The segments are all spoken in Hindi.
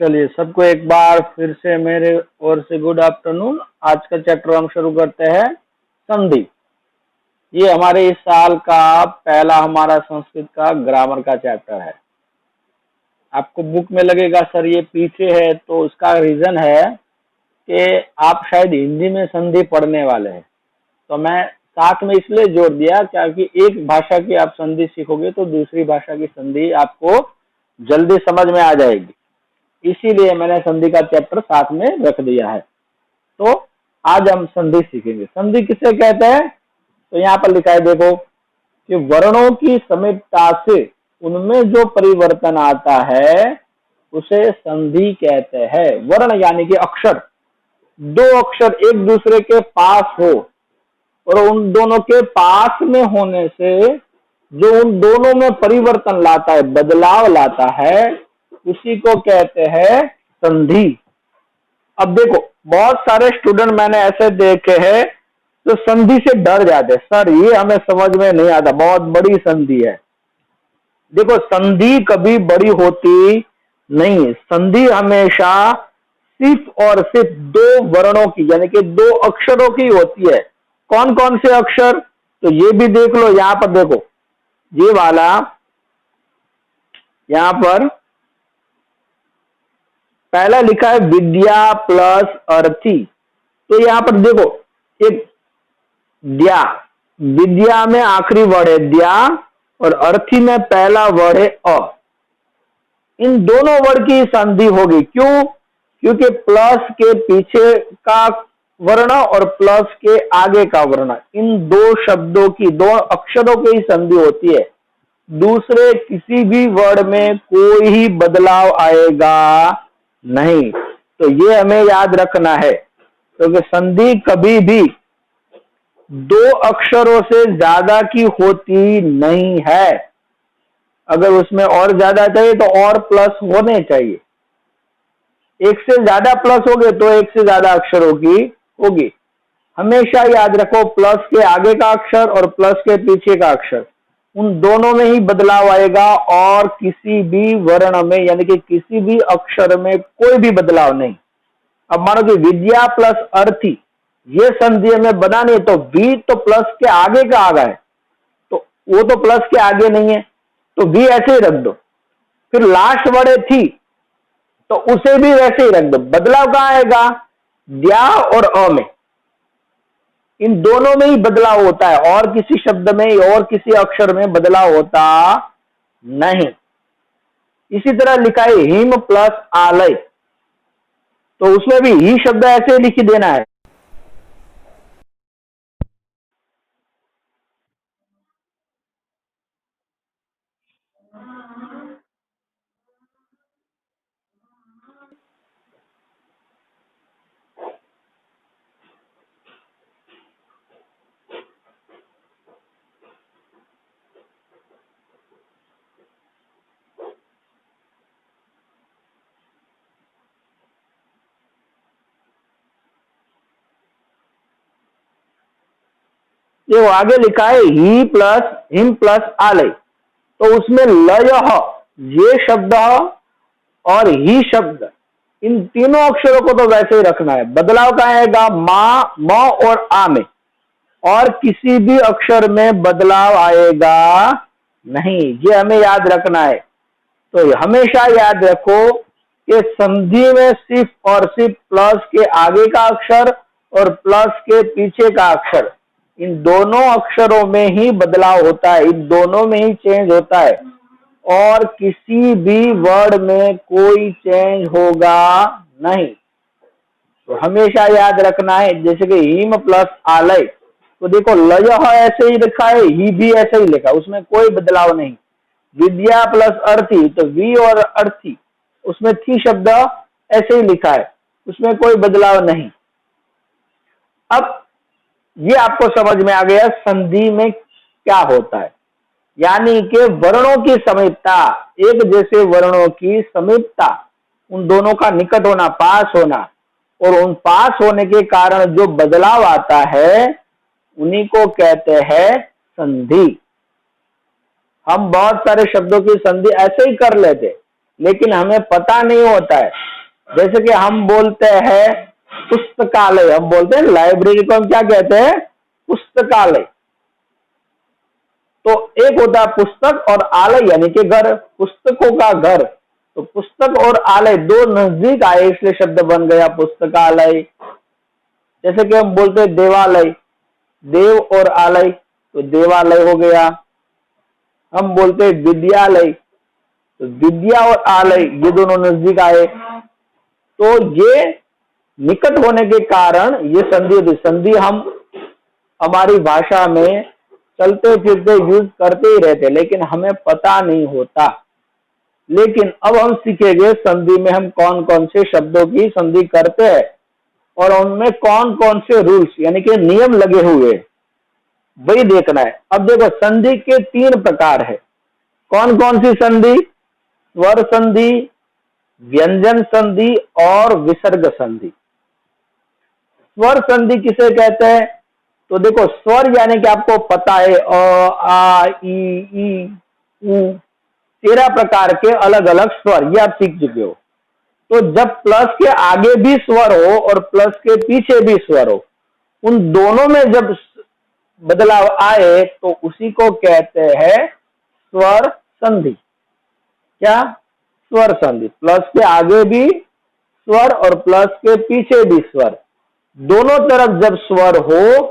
चलिए सबको एक बार फिर से मेरे ओर से गुड आफ्टरनून। आज का चैप्टर हम शुरू करते हैं संधि। ये हमारे इस साल का पहला हमारा संस्कृत का ग्रामर का चैप्टर है। आपको बुक में लगेगा सर ये पीछे है, तो उसका रीजन है कि आप शायद हिंदी में संधि पढ़ने वाले हैं, तो मैं साथ में इसलिए जोड़ दिया क्योंकि एक भाषा की आप संधि सीखोगे तो दूसरी भाषा की संधि आपको जल्दी समझ में आ जाएगी, इसीलिए मैंने संधि का चैप्टर साथ में रख दिया है। तो आज हम संधि सीखेंगे। संधि किसे कहते हैं? तो यहाँ पर लिखा है, देखो कि वर्णों की समीपता से उनमें जो परिवर्तन आता है उसे संधि कहते हैं। वर्ण यानी कि अक्षर, दो अक्षर एक दूसरे के पास हो और उन दोनों के पास में होने से जो उन दोनों में परिवर्तन लाता है, बदलाव लाता है, उसी को कहते हैं संधि। अब देखो बहुत सारे स्टूडेंट मैंने ऐसे देखे हैं जो संधि से डर जाते, सर ये हमें समझ में नहीं आता, बहुत बड़ी संधि है। देखो संधि कभी बड़ी होती नहीं, संधि हमेशा सिर्फ और सिर्फ दो वर्णों की यानी कि दो अक्षरों की होती है। कौन कौन से अक्षर? तो ये भी देख लो, यहां पर देखो, ये वाला यहां पर पहला लिखा है विद्या प्लस अर्थी, तो यहां पर देखो एक द्या, विद्या में आखिरी वर्ड है द्या और अर्थी में पहला वर्ड है अ। इन दोनों वर्ड की संधि होगी। क्यों? क्योंकि प्लस के पीछे का वर्ण और प्लस के आगे का वर्ण, इन दो शब्दों की, दो अक्षरों की संधि होती है। दूसरे किसी भी वर्ड में कोई ही बदलाव आएगा नहीं, तो ये हमें याद रखना है, क्योंकि संधि कभी भी दो अक्षरों से ज्यादा की होती नहीं है। अगर उसमें और ज्यादा चाहिए तो और प्लस होने चाहिए, एक से ज्यादा प्लस हो गए तो एक से ज्यादा अक्षरों की होगी। हमेशा याद रखो प्लस के आगे का अक्षर और प्लस के पीछे का अक्षर, उन दोनों में ही बदलाव आएगा और किसी भी वर्ण में यानी कि किसी भी अक्षर में कोई भी बदलाव नहीं। अब मानो कि विद्या प्लस अर्थी ये संधि हमें बनानी है, तो वी तो प्लस के आगे का आ गया है, तो वो तो प्लस के आगे नहीं है, तो वी ऐसे ही रख दो। फिर लास्ट वर्ड है थी, तो उसे भी वैसे ही रख दो। बदलाव कहां आएगा? द्या और अ में, इन दोनों में ही बदलाव होता है, और किसी शब्द में और किसी अक्षर में बदलाव होता नहीं। इसी तरह लिखा है हिम प्लस आलय, तो उसमें भी ही शब्द ऐसे लिख देना है। ये आगे लिखा है ही प्लस हिम प्लस आलय, तो उसमें लय ये शब्द और ही शब्द, इन तीनों अक्षरों को तो वैसे ही रखना है। बदलाव कहां आएगा? मा, म और आ में, और किसी भी अक्षर में बदलाव आएगा नहीं, ये हमें याद रखना है। तो हमेशा याद रखो कि संधि में सिर्फ और सिर्फ प्लस के आगे का अक्षर और प्लस के पीछे का अक्षर, इन दोनों अक्षरों में ही बदलाव होता है, इन दोनों में ही चेंज होता है, और किसी भी वर्ड में कोई चेंज होगा नहीं। तो हमेशा याद रखना है। जैसे कि हिम प्लस आलय, तो देखो लय ऐसे ही लिखा है, ही भी ऐसे ही लिखा, उसमें कोई बदलाव नहीं। विद्या प्लस अर्थी, तो वी और अर्थी, उसमें थी शब्द ऐसे ही लिखा है, उसमें कोई बदलाव नहीं। अब ये आपको समझ में आ गया संधि में क्या होता है, यानी कि वर्णों की समीपता, एक जैसे वर्णों की समीपता, उन दोनों का निकट होना, पास होना, और उन पास होने के कारण जो बदलाव आता है उन्हीं को कहते हैं संधि। हम बहुत सारे शब्दों की संधि ऐसे ही कर लेते, लेकिन हमें पता नहीं होता है। जैसे कि हम बोलते हैं पुस्तकालय, हम बोलते हैं लाइब्रेरी को हम क्या कहते हैं? पुस्तकालय। तो एक होता है पुस्तक और आलय यानी कि घर, पुस्तकों का घर। तो पुस्तक और आलय दो नजदीक आए इसलिए शब्द बन गया पुस्तकालय। जैसे कि हम बोलते हैं देवालय, देव और आलय तो देवालय हो गया। हम बोलते हैं विद्यालय, तो विद्या और आलय ये दोनों नजदीक आए, तो ये निकट होने के कारण ये संधि हम हमारी भाषा में चलते फिरते यूज करते ही रहते, लेकिन हमें पता नहीं होता। लेकिन अब हम सीखेंगे संधि में हम कौन कौन से शब्दों की संधि करते हैं और उनमें कौन कौन से रूल्स यानी कि नियम लगे हुए, वही देखना है। अब देखो संधि के 3 प्रकार है। कौन कौन सी संधि? स्वर संधि, व्यंजन संधि और विसर्ग संधि। स्वर संधि किसे कहते हैं? तो देखो स्वर यानी कि आपको पता है अ, आ, ई, उ, 13 प्रकार के अलग अलग स्वर, ये आप सीख चुके हो। तो जब प्लस के आगे भी स्वर हो और प्लस के पीछे भी स्वर हो, उन दोनों में जब बदलाव आए तो उसी को कहते हैं स्वर संधि। क्या? स्वर संधि। प्लस के आगे भी स्वर और प्लस के पीछे भी स्वर, दोनों तरफ जब स्वर हो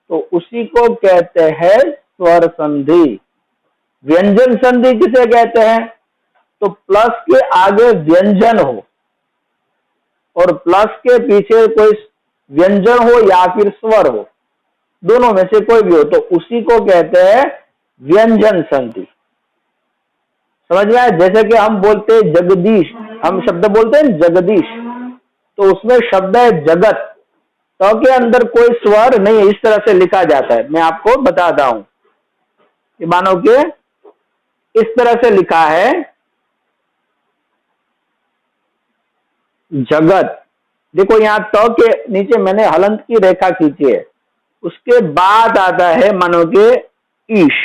तो उसी को कहते हैं स्वर संधि। व्यंजन संधि किसे कहते हैं? तो प्लस के आगे व्यंजन हो और प्लस के पीछे कोई व्यंजन हो या फिर स्वर हो, दोनों में से कोई भी हो, तो उसी को कहते हैं व्यंजन संधि। समझ में आया? जैसे कि हम बोलते हैं जगदीश, हम शब्द बोलते हैं जगदीश, तो उसमें शब्द है जगत, तो के अंदर कोई स्वर नहीं है, इस तरह से लिखा जाता है। मैं आपको बताता हूं कि मानो कि इस तरह से लिखा है जगत। देखो यहां त के नीचे मैंने हलंत की रेखा खींची है, उसके बाद आता है मानो के ईश,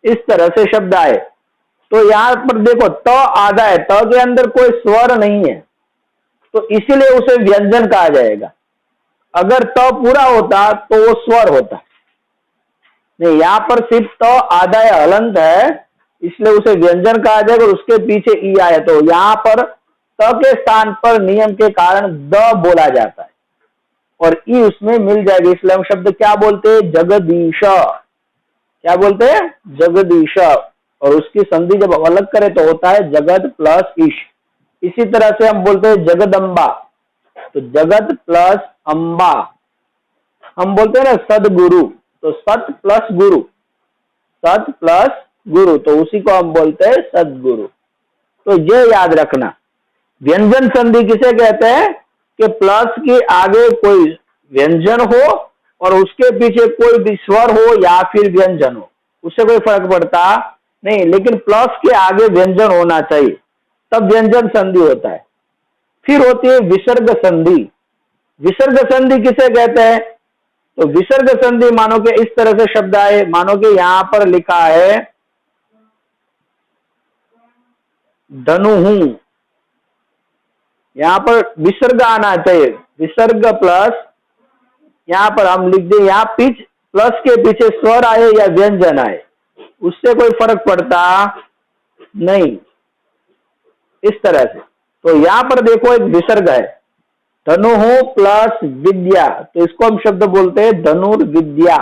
इस तरह से शब्द आए। तो यहां पर देखो त आधा है, त के अंदर कोई स्वर नहीं है, तो इसीलिए उसे व्यंजन कहा जाएगा। अगर त पूरा होता तो वो स्वर होता। नहीं, यहां पर सिर्फ त आधा है, हलंत है, इसलिए उसे व्यंजन कहा जाएगा और उसके पीछे ई आया, तो यहां पर त के स्थान पर नियम के कारण द बोला जाता है और ई उसमें मिल जाएगी, इसलिए हम शब्द क्या बोलते हैं? जगदीश। क्या बोलते हैं? जगदीश। और उसकी संधि जब अलग करें तो होता है जगत प्लस ईश। इसी तरह से हम बोलते हैं जगदम्बा, तो जगत प्लस अंबा। हम बोलते हैं ना सदगुरु, तो सत प्लस गुरु, सत प्लस गुरु, तो उसी को हम बोलते हैं सदगुरु। तो ये याद रखना। व्यंजन संधि किसे कहते हैं? कि प्लस के आगे कोई व्यंजन हो और उसके पीछे कोई भी स्वर हो या फिर व्यंजन हो, उससे कोई फर्क पड़ता नहीं, लेकिन प्लस के आगे व्यंजन होना चाहिए, तब व्यंजन संधि होता है। फिर होती है विसर्ग संधि। विसर्ग संधि किसे कहते हैं? तो विसर्ग संधि मानो कि इस तरह से शब्द आए, मानो कि यहां पर लिखा है धनु, यहां पर विसर्ग आना चाहिए, विसर्ग प्लस यहां पर हम लिख दे, यहां पिच प्लस के पीछे स्वर आए या व्यंजन आए, उससे कोई फर्क पड़ता नहीं, इस तरह से। तो यहां पर देखो एक विसर्ग है, धनु प्लस विद्या, तो इसको हम शब्द बोलते हैं धनुर्विद्या।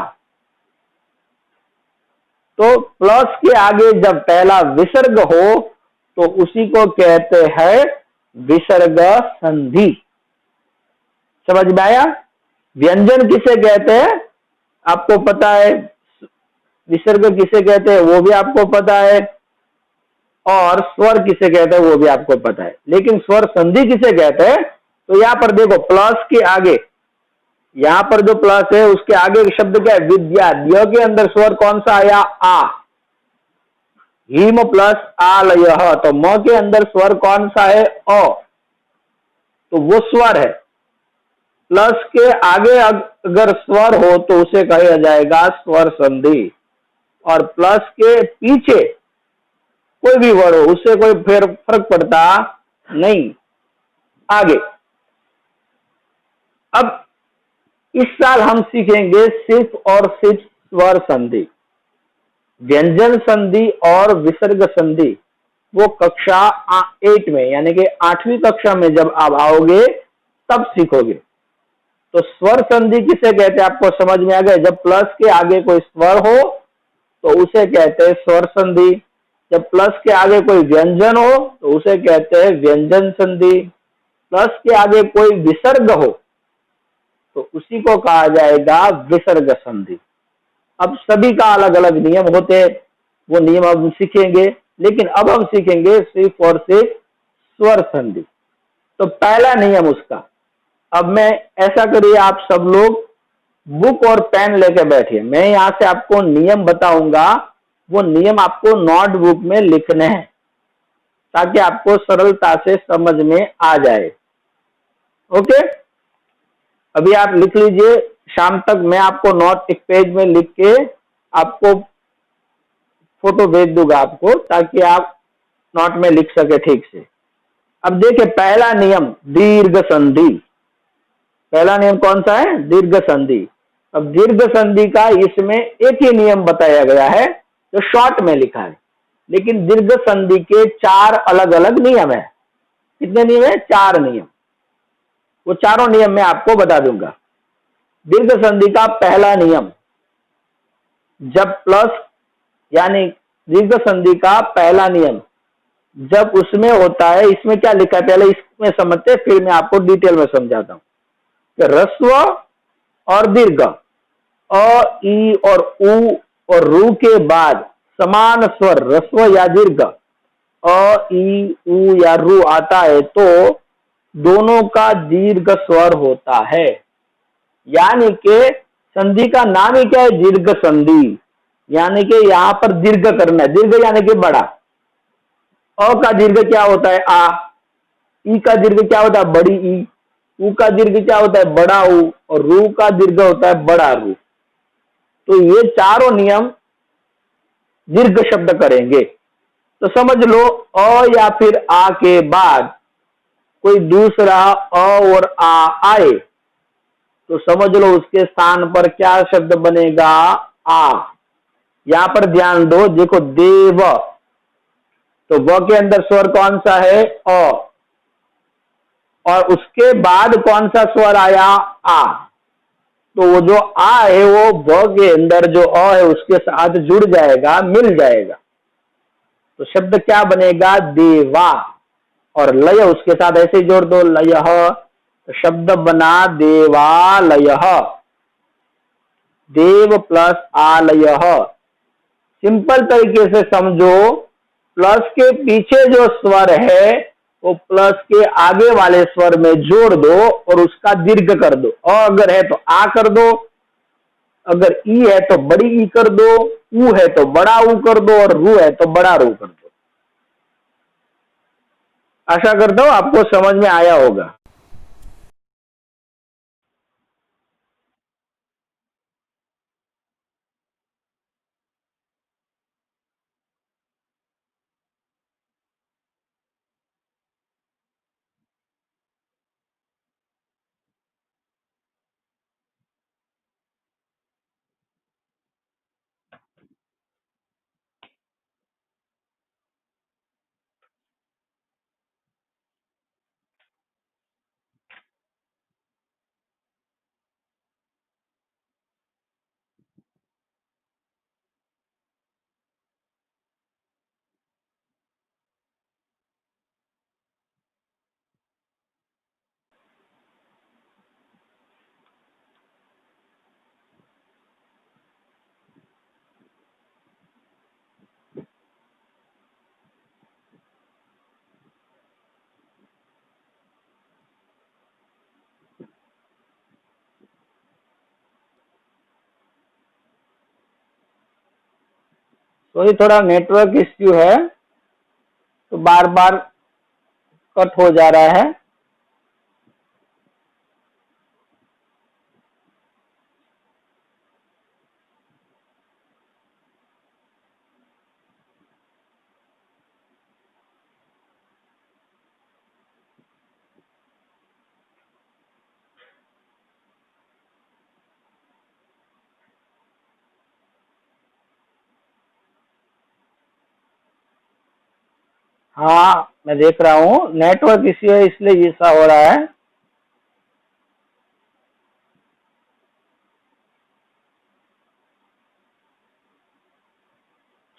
तो प्लस के आगे जब पहला विसर्ग हो तो उसी को कहते हैं विसर्ग संधि। समझ में आया? व्यंजन किसे कहते हैं आपको पता है, विसर्ग किसे कहते हैं वो भी आपको पता है, और स्वर किसे कहते हैं वो भी आपको पता है, लेकिन स्वर संधि किसे कहते हैं? तो यहां पर देखो प्लस के आगे, यहां पर जो प्लस है उसके आगे शब्द क्या है? विद्या। य के अंदर स्वर कौन सा आया? आ। हिम प्लस आलय, तो म के अंदर स्वर कौन सा है? अ, तो वो स्वर है। प्लस के आगे अगर स्वर हो तो उसे कहा जाएगा स्वर संधि, और प्लस के पीछे कोई भी वर्ड हो, उससे कोई फिर फर्क पड़ता नहीं। आगे, अब इस साल हम सीखेंगे सिर्फ और सिर्फ स्वर संधि। व्यंजन संधि और विसर्ग संधि वो कक्षा 8 में, यानी कि 8वीं कक्षा में जब आप आओगे तब सीखोगे। तो स्वर संधि किसे कहते हैं आपको समझ में आ गया? जब प्लस के आगे कोई स्वर हो तो उसे कहते हैं स्वर संधि। जब प्लस के आगे कोई व्यंजन हो तो उसे कहते हैं व्यंजन संधि। प्लस के आगे कोई विसर्ग हो तो उसी को कहा जाएगा विसर्ग संधि। अब सभी का अलग अलग नियम होते हैं, वो नियम अब हम सीखेंगे, लेकिन अब हम सीखेंगे सिर्फ और सिर्फ स्वर संधि। तो पहला नियम उसका, अब मैं ऐसा करिए आप सब लोग बुक और पेन लेके बैठिए, मैं यहां से आपको नियम बताऊंगा, वो नियम आपको नोटबुक में लिखने हैं ताकि आपको सरलता से समझ में आ जाए। ओके, अभी आप लिख लीजिए, शाम तक मैं आपको नोट एक पेज में लिख के आपको फोटो भेज दूंगा आपको, ताकि आप नोट में लिख सके ठीक से। अब देखिए पहला नियम दीर्घ संधि। पहला नियम कौन सा है? दीर्घ संधि। अब दीर्घ संधि का इसमें एक ही नियम बताया गया है जो शॉर्ट में लिखा है, लेकिन दीर्घ संधि के 4 अलग अलग नियम है। कितने नियम है? 4 नियम। वो चारों नियम मैं आपको बता दूंगा। दीर्घ संधि का पहला नियम, जब प्लस, यानी दीर्घ संधि का पहला नियम जब उसमें होता है, इसमें क्या लिखा है पहले इसमें समझते, फिर मैं आपको डिटेल में समझाता हूं कि ह्रस्व और दीर्घ, अ, ई और उ और रू के बाद समान स्वर ह्रस्व या दीर्घ अ, ई, उ या रू आता है तो दोनों का दीर्घ स्वर होता है। यानी कि संधि का नाम ही क्या है? दीर्घ संधि। यानी कि यहां पर दीर्घ करना है, दीर्घ यानी कि बड़ा। अ का दीर्घ क्या होता है? आ। ई का दीर्घ क्या होता है? बड़ी ई। उ का दीर्घ क्या होता है? बड़ा उ। और रू का दीर्घ होता है बड़ा रू। तो ये चारों नियम दीर्घ शब्द करेंगे। तो समझ लो, अ या फिर आ के बाद कोई दूसरा अ और आ आए तो समझ लो उसके स्थान पर क्या शब्द बनेगा? आ। यहां पर ध्यान दो, देखो देव, तो व के अंदर स्वर कौन सा है? अ। और उसके बाद कौन सा स्वर आया? आ। तो वो जो आ है वो व के अंदर जो अ है उसके साथ जुड़ जाएगा, मिल जाएगा, तो शब्द क्या बनेगा? देवा। और लय उसके साथ ऐसे ही जोड़ दो, लय, तो शब्द बना देवालय। देव प्लस आलय। सिंपल तरीके से समझो, प्लस के पीछे जो स्वर है वो प्लस के आगे वाले स्वर में जोड़ दो और उसका दीर्घ कर दो। अ अगर है तो आ कर दो, अगर ई है तो बड़ी ई कर दो, ऊ है तो बड़ा ऊ कर दो, और रू है तो बड़ा रू कर दो। आशा करता हूं आपको समझ में आया होगा। तो ये थोड़ा नेटवर्क इश्यू है तो बार बार कट हो जा रहा है। हाँ मैं देख रहा हूँ, नेटवर्क इश्यू है इसलिए ऐसा हो रहा है।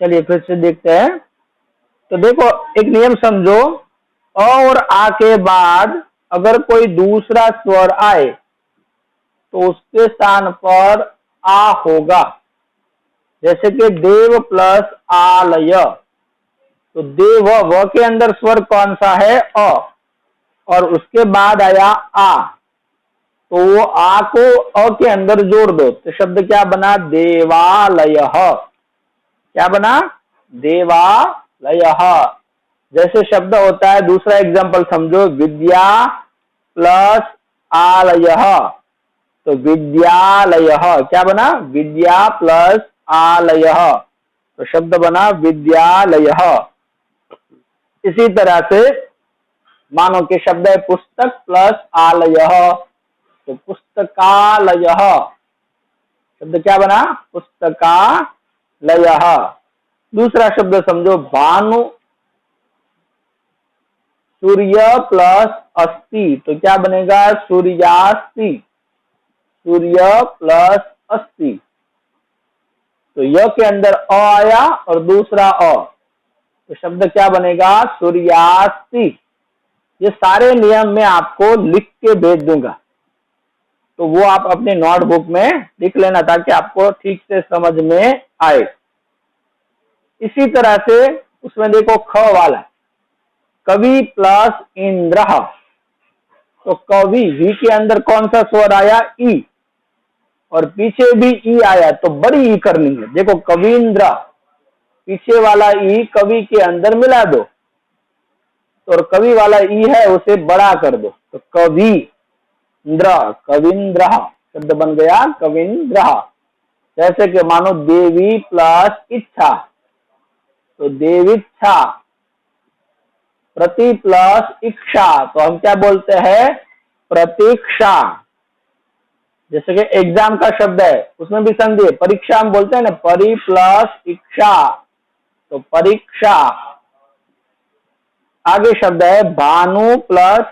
चलिए फिर से देखते हैं। तो देखो एक नियम समझो, अ और आ के बाद अगर कोई दूसरा स्वर आए तो उसके स्थान पर आ होगा। जैसे कि देव प्लस आलय, तो देव व के अंदर स्वर कौन सा है? अ, और उसके बाद आया आ, तो वो आ को अ के अंदर जोड़ दो तो शब्द क्या बना? देवालय। क्या बना? देवालय। जैसे शब्द होता है, दूसरा एग्जांपल समझो, विद्या प्लस आलय, तो विद्यालय। क्या बना? विद्या प्लस आलय, तो शब्द बना विद्यालय। इसी तरह से मानो कि शब्द है पुस्तक प्लस आलय, तो पुस्तकालय, शब्द क्या बना? पुस्तकालय। दूसरा शब्द समझो, भानु सूर्य प्लस अस्ति, तो क्या बनेगा? सूर्यास्ति। सूर्य प्लस अस्ति, तो य के अंदर अ आया और दूसरा अ, तो शब्द क्या बनेगा? सूर्यास्ति। ये सारे नियम मैं आपको लिख के भेज दूंगा, तो वो आप अपने नोटबुक में लिख लेना ताकि आपको ठीक से समझ में आए। इसी तरह से उसमें देखो ख वाला, कवि प्लस इंद्र, तो कवि वी के अंदर कौन सा स्वर आया? ई, और पीछे भी ई आया, तो बड़ी ई करनी है। देखो कविंद्र, पीछे वाला ई कवि के अंदर मिला दो, और कवि वाला ई है उसे बड़ा कर दो, तो कवि इंद्र, कविंद्र, शब्द बन गया कविंद्र। जैसे कि मानो देवी प्लस इच्छा, तो देवीच्छा। प्रति प्लस इच्छा, तो हम क्या बोलते हैं? प्रतीक्षा। जैसे कि एग्जाम का शब्द है, उसमें भी संधि है, परीक्षा हम बोलते हैं ना, परि प्लस इच्छा, तो परीक्षा। आगे शब्द है भानु प्लस